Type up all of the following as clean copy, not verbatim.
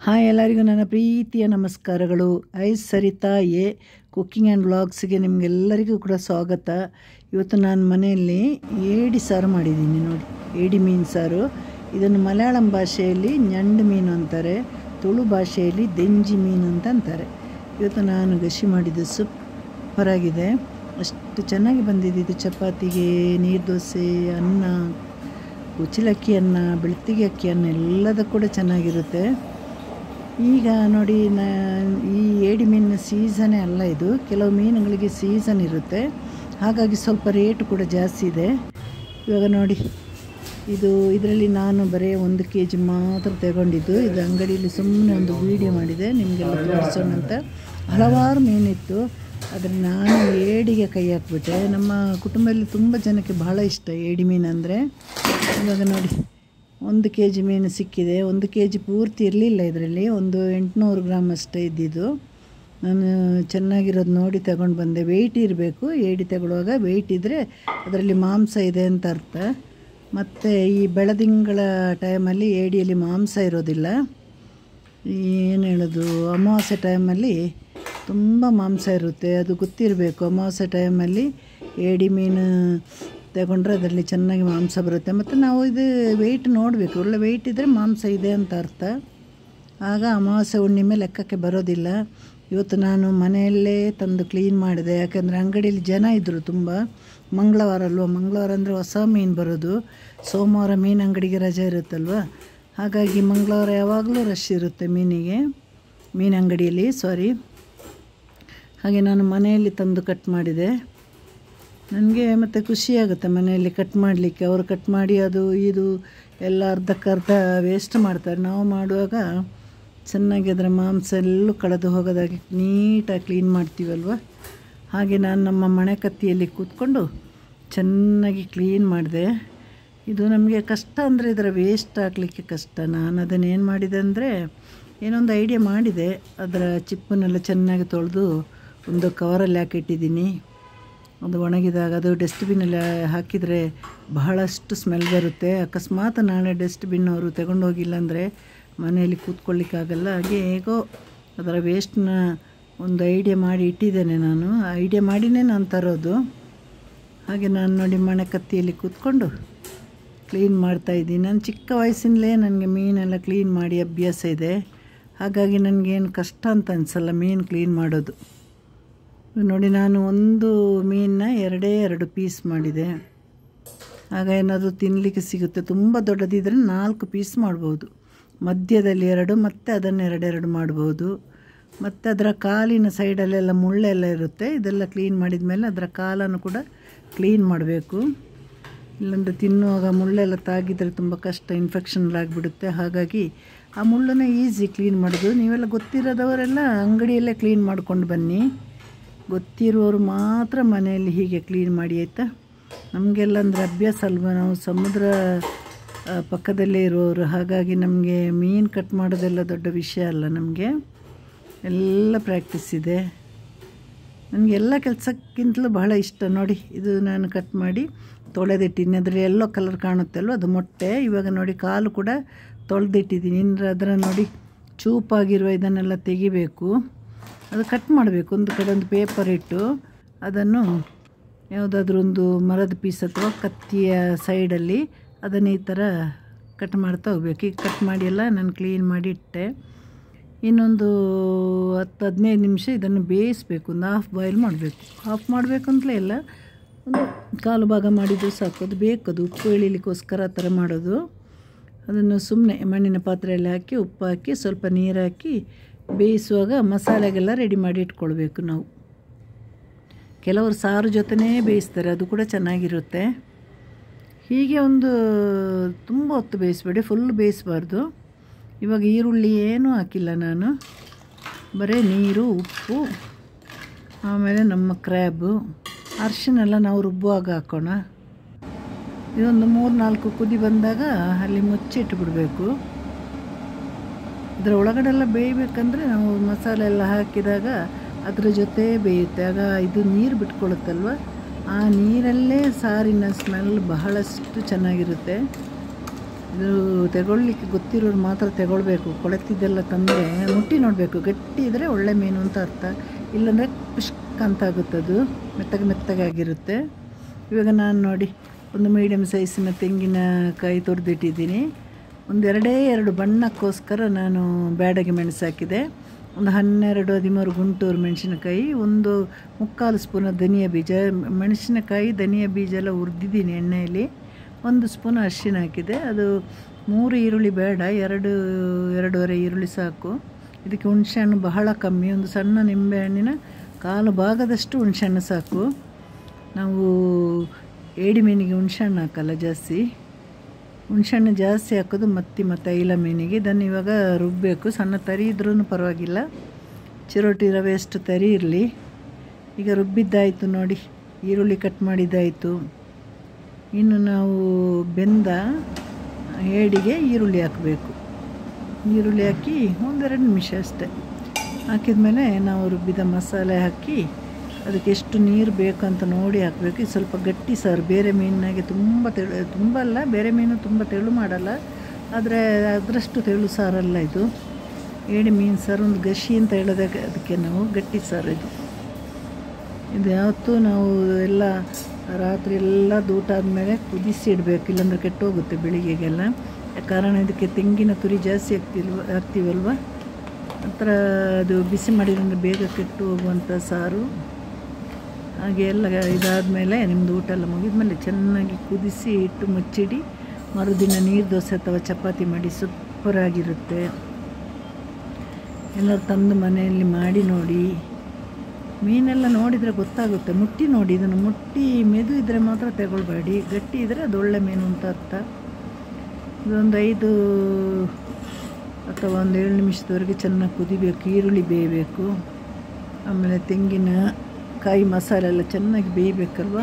Hi ಎಲ್ಲರಿಗೂ ನನ್ನ ಪ್ರೀತಿಯ ನಮಸ್ಕಾರಗಳು. ಸರಿತಾ ಎ ಕುಕ್ಕಿಂಗ್ ಆ್ಯಂಡ್ ವ್ಲಾಗ್ಸ್ಗೆ ನಿಮಗೆಲ್ಲರಿಗೂ ಕೂಡ ಸ್ವಾಗತ. ಇವತ್ತು ನಾನು ಮನೆಯಲ್ಲಿ ಏಡಿ ಸಾರು ಮಾಡಿದ್ದೀನಿ ನೋಡಿ. ಏಡಿ ಮೀನು ಸಾರು. ಇದನ್ನು ಮಲಯಾಳಂ ಭಾಷೆಯಲ್ಲಿ ñಂಡು ಮೀನು ಅಂತಾರೆ, ತುಳು ಭಾಷೆಯಲ್ಲಿ ದೆಂಜಿ ಮೀನು ಅಂತ ಅಂತಾರೆ. ಇವತ್ತು ನಾನು ಗಸಿ ಮಾಡಿದ್ದು ಸೂಪರಾಗಿದೆ, ಅಷ್ಟು ಚೆನ್ನಾಗಿ ಬಂದಿದೆ. ಇದು ಚಪಾತಿಗೆ, ನೀರು ದೋಸೆ, ಅನ್ನ, ಕುಚಿಲಕ್ಕಿ ಅನ್ನ, ಬೆಳ್ತಿಗೆ ಅಕ್ಕಿ ಅನ್ನ ಎಲ್ಲದೂ ಕೂಡ ಚೆನ್ನಾಗಿರುತ್ತೆ. ಈಗ ನೋಡಿ, ಈ ಏಡಿ ಮೀನಿನ ಸೀಸನ್ನೇ ಅಲ್ಲ ಇದು. ಕೆಲವು ಮೀನುಗಳಿಗೆ ಸೀಸನ್ ಇರುತ್ತೆ, ಹಾಗಾಗಿ ಸ್ವಲ್ಪ ರೇಟು ಕೂಡ ಜಾಸ್ತಿ ಇದೆ. ಇವಾಗ ನೋಡಿ, ಇದರಲ್ಲಿ ನಾನು ಬರೀ 1 kg ಮಾತ್ರ ತಗೊಂಡಿದ್ದು. ಇದು ಅಂಗಡಿಯಲ್ಲಿ ಸುಮ್ಮನೆ ಒಂದು ವೀಡಿಯೋ ಮಾಡಿದೆ ನಿಮಗೆಲ್ಲ ತೋರಿಸೋಣ ಅಂತ. ಹಲವಾರು ಮೀನಿತ್ತು, ಆದರೆ ನಾನು ಏಡಿಗೆ ಕೈ ಹಾಕ್ಬಿಟ್ಟೆ. ನಮ್ಮ ಕುಟುಂಬದಲ್ಲಿ ತುಂಬ ಜನಕ್ಕೆ ಬಹಳ ಇಷ್ಟ ಏಡಿ ಮೀನು ಅಂದರೆ. ಇವಾಗ ನೋಡಿ, 1 kg ಮೀನು ಸಿಕ್ಕಿದೆ. 1 kg ಪೂರ್ತಿ ಇರಲಿಲ್ಲ, ಇದರಲ್ಲಿ ಒಂದು 800 ಗ್ರಾಮ್ ಅಷ್ಟೇ ಇದ್ದಿದ್ದು. ನಾನು ಚೆನ್ನಾಗಿರೋದು ನೋಡಿ ತಗೊಂಡು ಬಂದೆ. ವೆಯ್ಟ್ ಇರಬೇಕು, ಏಡಿ ತಗೊಳ್ಳುವಾಗ ವೆಯ್ಟ್ ಇದ್ದರೆ ಅದರಲ್ಲಿ ಮಾಂಸ ಇದೆ ಅಂತ ಅರ್ಥ. ಮತ್ತು ಈ ಬೆಳದಿಂಗಳ ಟೈಮಲ್ಲಿ ಏಡಿಯಲ್ಲಿ ಮಾಂಸ ಇರೋದಿಲ್ಲ. ಏನು ಹೇಳೋದು, ಅಮಾವಾಸ್ಯೆ ಟೈಮಲ್ಲಿ ತುಂಬ ಮಾಂಸ ಇರುತ್ತೆ, ಅದು ಗೊತ್ತಿರಬೇಕು. ಅಮಾವಾಸ್ಯೆ ಟೈಮಲ್ಲಿ ಏಡಿ ಮೀನು ತಗೊಂಡ್ರೆ ಅದರಲ್ಲಿ ಚೆನ್ನಾಗಿ ಮಾಂಸ ಬರುತ್ತೆ. ಮತ್ತು ನಾವು ಇದು ವೆಯ್ಟ್ ನೋಡಬೇಕು, ಒಳ್ಳೆ ವೆಯ್ಟ್ ಇದ್ದರೆ ಮಾಂಸ ಇದೆ ಅಂತ ಅರ್ಥ. ಆಗ ಅಮಾವಾಸ್ಯೆ ಹುಣ್ಣಿಮೆ ಲೆಕ್ಕಕ್ಕೆ ಬರೋದಿಲ್ಲ. ಇವತ್ತು ನಾನು ಮನೆಯಲ್ಲೇ ತಂದು ಕ್ಲೀನ್ ಮಾಡಿದೆ, ಯಾಕೆಂದರೆ ಅಂಗಡಿಯಲ್ಲಿ ಜನ ಇದ್ದರು ತುಂಬ. ಮಂಗಳವಾರ ಅಲ್ವ, ಮಂಗಳವಾರ ಅಂದರೆ ಹೊಸ ಮೀನು ಬರೋದು. ಸೋಮವಾರ ಮೀನು ಅಂಗಡಿಗೆ ರಜೆ ಇರುತ್ತಲ್ವ, ಹಾಗಾಗಿ ಮಂಗಳವಾರ ಯಾವಾಗಲೂ ರಶ್ ಇರುತ್ತೆ ಮೀನು ಅಂಗಡಿಯಲ್ಲಿ. ಹಾಗೆ ನಾನು ಮನೆಯಲ್ಲಿ ತಂದು ಕಟ್ ಮಾಡಿದೆ. ನನಗೆ ಮತ್ತು ಖುಷಿಯಾಗುತ್ತೆ ಮನೆಯಲ್ಲಿ ಕಟ್ ಮಾಡಲಿಕ್ಕೆ. ಅವರು ಕಟ್ ಮಾಡಿ ಅದು ಇದು ಎಲ್ಲ ಅರ್ಧಕ್ಕರ್ಧ ವೇಸ್ಟ್ ಮಾಡ್ತಾರೆ. ನಾವು ಮಾಡುವಾಗ ಚೆನ್ನಾಗಿ ಅದರ ಮಾಂಸ ಎಲ್ಲೂ ಕಳೆದು ಹೋಗೋದಾಗಿ ನೀಟಾಗಿ ಕ್ಲೀನ್ ಮಾಡ್ತೀವಲ್ವ. ಹಾಗೆ ನಾನು ನಮ್ಮ ಮಣೆ ಕತ್ತಿಯಲ್ಲಿ ಕೂತ್ಕೊಂಡು ಚೆನ್ನಾಗಿ ಕ್ಲೀನ್ ಮಾಡಿದೆ. ಇದು ನಮಗೆ ಕಷ್ಟ ಅಂದರೆ ಇದರ ವೇಸ್ಟ್ ಹಾಕಲಿಕ್ಕೆ ಕಷ್ಟ. ನಾನು ಅದನ್ನೇನು ಮಾಡಿದೆ ಅಂದರೆ, ಏನೊಂದು ಐಡಿಯಾ ಮಾಡಿದೆ. ಅದರ ಚಿಪ್ಪನ್ನೆಲ್ಲ ಚೆನ್ನಾಗಿ ತೊಳೆದು ಒಂದು ಕವರಲ್ಲಿ ಹಾಕಿಟ್ಟಿದ್ದೀನಿ. ಅದು ಒಣಗಿದಾಗ ಅದು ಡಸ್ಟ್ಬಿನ್ನಲ್ಲಿ ಹಾಕಿದರೆ ಬಹಳಷ್ಟು ಸ್ಮೆಲ್ ಬರುತ್ತೆ. ಅಕಸ್ಮಾತ್ ನಾಳೆ ಡಸ್ಟ್ಬಿನ್ ಅವರು ತಗೊಂಡೋಗಿಲ್ಲ ಅಂದರೆ ಮನೆಯಲ್ಲಿ ಕೂತ್ಕೊಳ್ಳಿಕ್ಕಾಗಲ್ಲ. ಹಾಗೆ ಹೇಗೋ ಅದರ ವೇಸ್ಟನ್ನ ಒಂದು ಐಡಿಯಾ ಮಾಡಿ ಇಟ್ಟಿದ್ದೇನೆ ನಾನು. ಆ ಐಡಿಯಾ ಮಾಡಿನೇ ನಾನು ತರೋದು. ಹಾಗೆ ನಾನು ನೋಡಿ ಮಣೆ ಕತ್ತಿಯಲ್ಲಿ ಕೂತ್ಕೊಂಡು ಕ್ಲೀನ್ ಮಾಡ್ತಾಯಿದ್ದೀನಿ. ನಾನು ಚಿಕ್ಕ ವಯಸ್ಸಿನಲ್ಲೇ ನನಗೆ ಮೀನೆಲ್ಲ ಕ್ಲೀನ್ ಮಾಡಿ ಅಭ್ಯಾಸ ಇದೆ, ಹಾಗಾಗಿ ನನಗೇನು ಕಷ್ಟ ಅಂತ ಅನಿಸಲ್ಲ ಮೀನು ಕ್ಲೀನ್ ಮಾಡೋದು. ನೋಡಿ, ನಾನು ಒಂದು ಮೀನನ್ನ 2 ಪೀಸ್ ಮಾಡಿದೆ. ಆಗ ಏನಾದರೂ ತಿನ್ನಲಿಕ್ಕೆ ಸಿಗುತ್ತೆ. ತುಂಬ ದೊಡ್ಡದಿದ್ದರೆ 4 ಪೀಸ್ ಮಾಡ್ಬೋದು, ಮಧ್ಯದಲ್ಲಿ 2 ಮತ್ತು ಅದನ್ನು 2 ಮಾಡ್ಬೋದು. ಮತ್ತು ಅದರ ಕಾಲಿನ ಸೈಡಲ್ಲೆಲ್ಲ ಮುಳ್ಳೆಲ್ಲ ಇರುತ್ತೆ. ಇದೆಲ್ಲ ಕ್ಲೀನ್ ಮಾಡಿದ ಮೇಲೆ ಅದರ ಕಾಲನ್ನು ಕೂಡ ಕ್ಲೀನ್ ಮಾಡಬೇಕು, ಇಲ್ಲಾಂದರೆ ತಿನ್ನುವಾಗ ಮುಳ್ಳೆಲ್ಲ ತಾಗಿದರೆ ತುಂಬ ಕಷ್ಟ, ಇನ್ಫೆಕ್ಷನ್ ಆಗಿಬಿಡುತ್ತೆ. ಹಾಗಾಗಿ ಆ ಮುಳ್ಳನ್ನು ಈಸಿ ಕ್ಲೀನ್ ಮಾಡೋದು. ನೀವೆಲ್ಲ ಗೊತ್ತಿರೋದವರೆಲ್ಲ ಅಂಗಡಿಯಲ್ಲೇ ಕ್ಲೀನ್ ಮಾಡ್ಕೊಂಡು ಬನ್ನಿ, ಗೊತ್ತಿರೋರು ಮಾತ್ರ ಮನೆಯಲ್ಲಿ ಹೀಗೆ ಕ್ಲೀನ್ ಮಾಡಿ, ಆಯಿತಾ. ನಮಗೆಲ್ಲ ಅಂದರೆ ಅಭ್ಯಾಸ ಅಲ್ವ, ನಾವು ಸಮುದ್ರ ಪಕ್ಕದಲ್ಲೇ ಇರೋರು. ಹಾಗಾಗಿ ನಮಗೆ ಮೀನು ಕಟ್ ಮಾಡೋದೆಲ್ಲ ದೊಡ್ಡ ವಿಷಯ ಅಲ್ಲ, ನಮಗೆ ಎಲ್ಲ ಪ್ರಾಕ್ಟೀಸ್ ಇದೆ. ನನಗೆ ಎಲ್ಲ ಕೆಲಸಕ್ಕಿಂತಲೂ ಬಹಳ ಇಷ್ಟ. ನೋಡಿ, ಇದು ನಾನು ಕಟ್ ಮಾಡಿ ತೊಳೆದಿಟ್ಟಿದ್ದೀನಿ. ಅದರಲ್ಲಿ ಎಲ್ಲೋ ಕಲರ್ ಕಾಣುತ್ತೆ ಅಲ್ವ, ಅದು ಮೊಟ್ಟೆ. ಇವಾಗ ನೋಡಿ, ಕಾಲು ಕೂಡ ತೊಳೆದಿಟ್ಟಿದ್ದೀನಿ. ಅದರ ನೋಡಿ ಚೂಪಾಗಿರುವ ಇದನ್ನೆಲ್ಲ ತೆಗಿಬೇಕು, ಅದು ಕಟ್ ಮಾಡಬೇಕು. ಒಂದು ಕಡೆ ಒಂದು ಪೇಪರ್ ಇಟ್ಟು ಅದನ್ನು ಯಾವುದಾದ್ರೂ ಒಂದು ಮರದ ಪೀಸ್ ಅಥವಾ ಕತ್ತಿಯ ಸೈಡಲ್ಲಿ ಅದನ್ನು ಈ ಥರ ಕಟ್ ಮಾಡ್ತಾ ಹೋಗ್ಬೇಕು. ಈಗ ಕಟ್ ಮಾಡಿ ಎಲ್ಲ ನಾನು ಕ್ಲೀನ್ ಮಾಡಿ ಇಟ್ಟೆ. ಇನ್ನೊಂದು 10-15 ನಿಮಿಷ ಇದನ್ನು ಬೇಯಿಸಬೇಕು, ಒಂದು ಹಾಫ್ ಬಾಯ್ಲ್ ಮಾಡಬೇಕು. ಹಾಫ್ ಮಾಡಬೇಕು ಅಂತಲೇ ಇಲ್ಲ, ಒಂದು ಕಾಲು ಭಾಗ ಮಾಡಿದ್ದು ಸಾಕು. ಅದು ಬೇಕದು ಉಪ್ಪು ಇಳಿಲಿಕ್ಕೋಸ್ಕರ ಆ ಥರ ಮಾಡೋದು. ಅದನ್ನು ಸುಮ್ಮನೆ ಮಣ್ಣಿನ ಪಾತ್ರೆಯಲ್ಲಿ ಹಾಕಿ ಉಪ್ಪು ಹಾಕಿ ಸ್ವಲ್ಪ ನೀರು ಹಾಕಿ ಬೇಯಿಸುವಾಗ ಮಸಾಲೆಗೆಲ್ಲ ರೆಡಿ ಮಾಡಿ ಇಟ್ಕೊಳ್ಬೇಕು ನಾವು. ಕೆಲವರು ಸಾರು ಜೊತೆನೇ ಬೇಯಿಸ್ತಾರೆ, ಅದು ಕೂಡ ಚೆನ್ನಾಗಿರುತ್ತೆ. ಹೀಗೆ ಒಂದು ತುಂಬ ಹೊತ್ತು ಬೇಯಿಸಬೇಡಿ, ಫುಲ್ ಬೇಯಿಸಬಾರ್ದು. ಇವಾಗ ಈರುಳ್ಳಿ ಏನೂ ಹಾಕಿಲ್ಲ ನಾನು, ಬರೀ ನೀರು, ಉಪ್ಪು, ಆಮೇಲೆ ನಮ್ಮ ಕ್ರ್ಯಾಬು, ಅರಿಶಿನೆಲ್ಲ ನಾವು ರುಬ್ಬುವಾಗ ಹಾಕೋಣ. ಇದೊಂದು 3-4 ಕುದಿ ಬಂದಾಗ ಅಲ್ಲಿ ಮುಚ್ಚಿಟ್ಬಿಡಬೇಕು. ಇದರ ಒಳಗಡೆಲ್ಲ ಬೇಯಬೇಕಂದ್ರೆ ನಾವು ಮಸಾಲೆ ಎಲ್ಲ ಹಾಕಿದಾಗ ಅದರ ಜೊತೆ ಬೇಯುತ್ತೆ. ಆಗ ಇದು ನೀರು ಬಿಟ್ಕೊಳ್ಳುತ್ತಲ್ವ, ಆ ನೀರಲ್ಲೇ ಸಾರಿನ ಸ್ಮೆಲ್ ಬಹಳಷ್ಟು ಚೆನ್ನಾಗಿರುತ್ತೆ. ಇದು ತಗೊಳ್ಳಿಕ್ಕೆ ಗೊತ್ತಿರೋರು ಮಾತ್ರ ತಗೊಳ್ಬೇಕು. ಕೊಳೆತಿದ್ದೆಲ್ಲ ತಂದರೆ ಮುಟ್ಟಿ ನೋಡಬೇಕು, ಗಟ್ಟಿ ಇದ್ದರೆ ಒಳ್ಳೆ ಮೀನು ಅಂತ ಅರ್ಥ, ಇಲ್ಲಾಂದರೆ ಪುಷ್ಕ ಅಂತ ಆಗುತ್ತದು, ಮೆತ್ತಗಾಗಿರುತ್ತೆ. ಇವಾಗ ನಾನು ನೋಡಿ ಒಂದು ಮೀಡಿಯಮ್ ಸೈಜಿನ ತೆಂಗಿನಕಾಯಿ ತುರಿದಿಟ್ಟಿದ್ದೀನಿ. ಒಂದು ಎರಡು ಬಣ್ಣಕ್ಕೋಸ್ಕರ ನಾನು ಬ್ಯಾಡಗೆ ಮೆಣಸು ಹಾಕಿದೆ. ಒಂದು 12-13 ಗುಂಟೂರು ಮೆಣಸಿನಕಾಯಿ, ಒಂದು 3/4 ಸ್ಪೂನ್ ಧನಿಯಾ ಬೀಜ. ಮೆಣಸಿನಕಾಯಿ ಧನಿಯಾ ಬೀಜ ಎಲ್ಲ ಹುರಿದಿದ್ದೀನಿ ಎಣ್ಣೆಯಲ್ಲಿ. 1 ಸ್ಪೂನ್ ಅರಿಶಿನ ಹಾಕಿದೆ. ಅದು 3 ಈರುಳ್ಳಿ ಬೇಡ, 2-2.5 ಈರುಳ್ಳಿ ಸಾಕು. ಇದಕ್ಕೆ ಹುಣಸೆಹಣ್ಣು ಬಹಳ ಕಮ್ಮಿ, ಒಂದು ಸಣ್ಣ ನಿಂಬೆಹಣ್ಣಿನ 1/4 ಭಾಗದಷ್ಟು ಹುಣಸೆಹಣ್ಣು ಸಾಕು. ನಾವು ಏಡಿ ಮೀನಿಗೆ ಹುಣಸೆಹಣ್ಣು ಹಾಕಲ್ಲ ಜಾಸ್ತಿ, ಹುಣಸೆಹಣ್ಣು ಜಾಸ್ತಿ ಹಾಕೋದು ಮತ್ತು ಐಲ ಮೀನಿಗೆ. ಇದನ್ನು ಇವಾಗ ರುಬ್ಬಬೇಕು. ಸಣ್ಣ ತರಿ ಇದ್ರೂ ಪರವಾಗಿಲ್ಲ, ಚಿರೋಟಿ ರವೆ ಅಷ್ಟು ತರಿ ಇರಲಿ. ಈಗ ರುಬ್ಬಿದ್ದಾಯಿತು ನೋಡಿ, ಈರುಳ್ಳಿ ಕಟ್ ಮಾಡಿದ್ದಾಯಿತು. ಇನ್ನು ನಾವು ಬೆಂದ ಏಡಿಗೆ ಈರುಳ್ಳಿ ಹಾಕಬೇಕು. ಈರುಳ್ಳಿ ಹಾಕಿ 1-2 ನಿಮಿಷ ಅಷ್ಟೆ. ಹಾಕಿದ ಮೇಲೆ ನಾವು ರುಬ್ಬಿದ ಮಸಾಲೆ ಹಾಕಿ ಅದಕ್ಕೆ ಎಷ್ಟು ನೀರು ಬೇಕು ಅಂತ ನೋಡಿ ಹಾಕಬೇಕು. ಇದು ಸ್ವಲ್ಪ ಗಟ್ಟಿ ಸಾರು, ಬೇರೆ ಮೀನಿನಾಗೆ ತುಂಬ ಅಲ್ಲ, ಬೇರೆ ಮೀನು ತುಂಬ ತೆಳು ಮಾಡಲ್ಲ, ಆದರೆ ಅದರಷ್ಟು ತೆಳು ಸಾರಲ್ಲ ಇದು. ಏಡಿ ಮೀನು ಸಾರು ಒಂದು ಗಶಿ ಅಂತ ಹೇಳೋದಕ್ಕೆ, ಅದಕ್ಕೆ ನಾವು ಗಟ್ಟಿ ಸಾರು ಇದು ಯಾವತ್ತೂ ನಾವು ಎಲ್ಲ ರಾತ್ರಿ ಎಲ್ಲ ಊಟ ಆದಮೇಲೆ ಕುದಿಸಿ ಇಡಬೇಕು, ಇಲ್ಲಾಂದರೆ ಕೆಟ್ಟೋಗುತ್ತೆ ಬೆಳಿಗ್ಗೆಗೆಲ್ಲ. ಕಾರಣ ಇದಕ್ಕೆ ತೆಂಗಿನ ತುರಿ ಜಾಸ್ತಿ ಹಾಕ್ತೀವಲ್ವ, ಆ ಥರ ಅದು ಬಿಸಿ ಮಾಡಿದ್ರೆ ಬೇಗ ಕೆಟ್ಟು ಹೋಗುವಂಥ ಸಾರು. ಹಾಗೆ ಎಲ್ಲ ಇದಾದಮೇಲೆ ನಿಮ್ಮದು ಊಟ ಎಲ್ಲ ಮುಗಿದ್ಮೇಲೆ ಚೆನ್ನಾಗಿ ಕುದಿಸಿ ಇಟ್ಟು ಮುಚ್ಚಿಡಿ. ಮರುದಿನ ನೀರು ದೋಸೆ ಅಥವಾ ಚಪಾತಿ ಮಾಡಿ ಸೂಪರಾಗಿರುತ್ತೆ. ಎಲ್ಲರೂ ತಂದು ಮನೆಯಲ್ಲಿ ಮಾಡಿ ನೋಡಿ. ಮೀನೆಲ್ಲ ನೋಡಿದರೆ ಗೊತ್ತಾಗುತ್ತೆ, ಮುಟ್ಟಿ ನೋಡಿ. ಇದನ್ನು ಮುಟ್ಟಿ ಮೆದು ಇದ್ದರೆ ಮಾತ್ರ ತಗೊಳ್ಬೇಡಿ, ಗಟ್ಟಿ ಇದ್ದರೆ ಅದು ಒಳ್ಳೆ ಮೀನು ಅಂತ ಅರ್ಥ. ಇದೊಂದು 5 ಅಥವಾ 7 ನಿಮಿಷದವರೆಗೆ ಚೆನ್ನಾಗಿ ಕುದಿಬೇಕು, ಈರುಳ್ಳಿ ಬೇಯಬೇಕು, ಆಮೇಲೆ ತೆಂಗಿನಕಾಯಿ ಮಸಾಲೆ ಎಲ್ಲ ಚೆನ್ನಾಗಿ ಬೇಯಬೇಕಲ್ವ.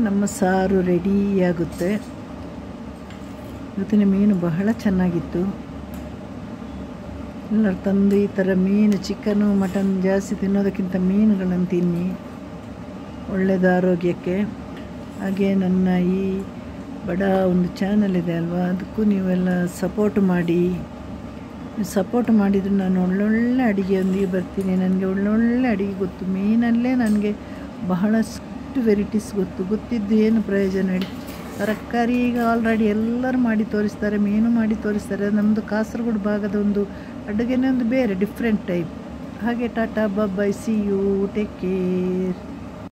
ನಮ್ಮ ಸಾರು ರೆಡಿಯಾಗುತ್ತೆ. ಇವತ್ತಿನ ಮೀನು ಬಹಳ ಚೆನ್ನಾಗಿತ್ತು. ಎಲ್ಲರೂ ತಂದು ಈ ಥರ ಮೀನು, ಚಿಕನು ಮಟನ್ ಜಾಸ್ತಿ ತಿನ್ನೋದಕ್ಕಿಂತ ಮೀನುಗಳನ್ನು ತಿನ್ನಿ, ಒಳ್ಳೆಯದು ಆರೋಗ್ಯಕ್ಕೆ. ಹಾಗೆ ನನ್ನ ಈ ಬಡ ಒಂದು ಚಾನಲ್ ಇದೆ ಅಲ್ವಾ, ಅದಕ್ಕೂ ನೀವೆಲ್ಲ ಸಪೋರ್ಟ್ ಮಾಡಿ. ಸಪೋರ್ಟ್ ಮಾಡಿದರೆ ನಾನು ಒಳ್ಳೊಳ್ಳೆ ಅಡುಗೆಯೊಂದಿಗೆ ಬರ್ತೀನಿ. ನನಗೆ ಒಳ್ಳೊಳ್ಳೆ ಅಡುಗೆ ಗೊತ್ತು, ಮೀನಲ್ಲೇ ನನಗೆ ಬಹಳಷ್ಟು ವೆರೈಟೀಸ್ ಗೊತ್ತಿದ್ದು ಏನು ಪ್ರಯೋಜನ ಹೇಳಿ. ತರಕಾರಿ ಈಗ ಆಲ್ರೆಡಿ ಎಲ್ಲರೂ ಮಾಡಿ ತೋರಿಸ್ತಾರೆ, ಮೀನು ಮಾಡಿ ತೋರಿಸ್ತಾರೆ. ನಮ್ಮದು ಕಾಸರಗೋಡು ಭಾಗದ ಒಂದು ಅಡುಗೆನೇ ಒಂದು ಬೇರೆ ಡಿಫ್ರೆಂಟ್ ಟೈಪ್. ಹಾಗೆ ಟಾಟಾ ಬಾಯ್, ಸಿ ಯು, ಟೇಕ್ ಕೇರ್.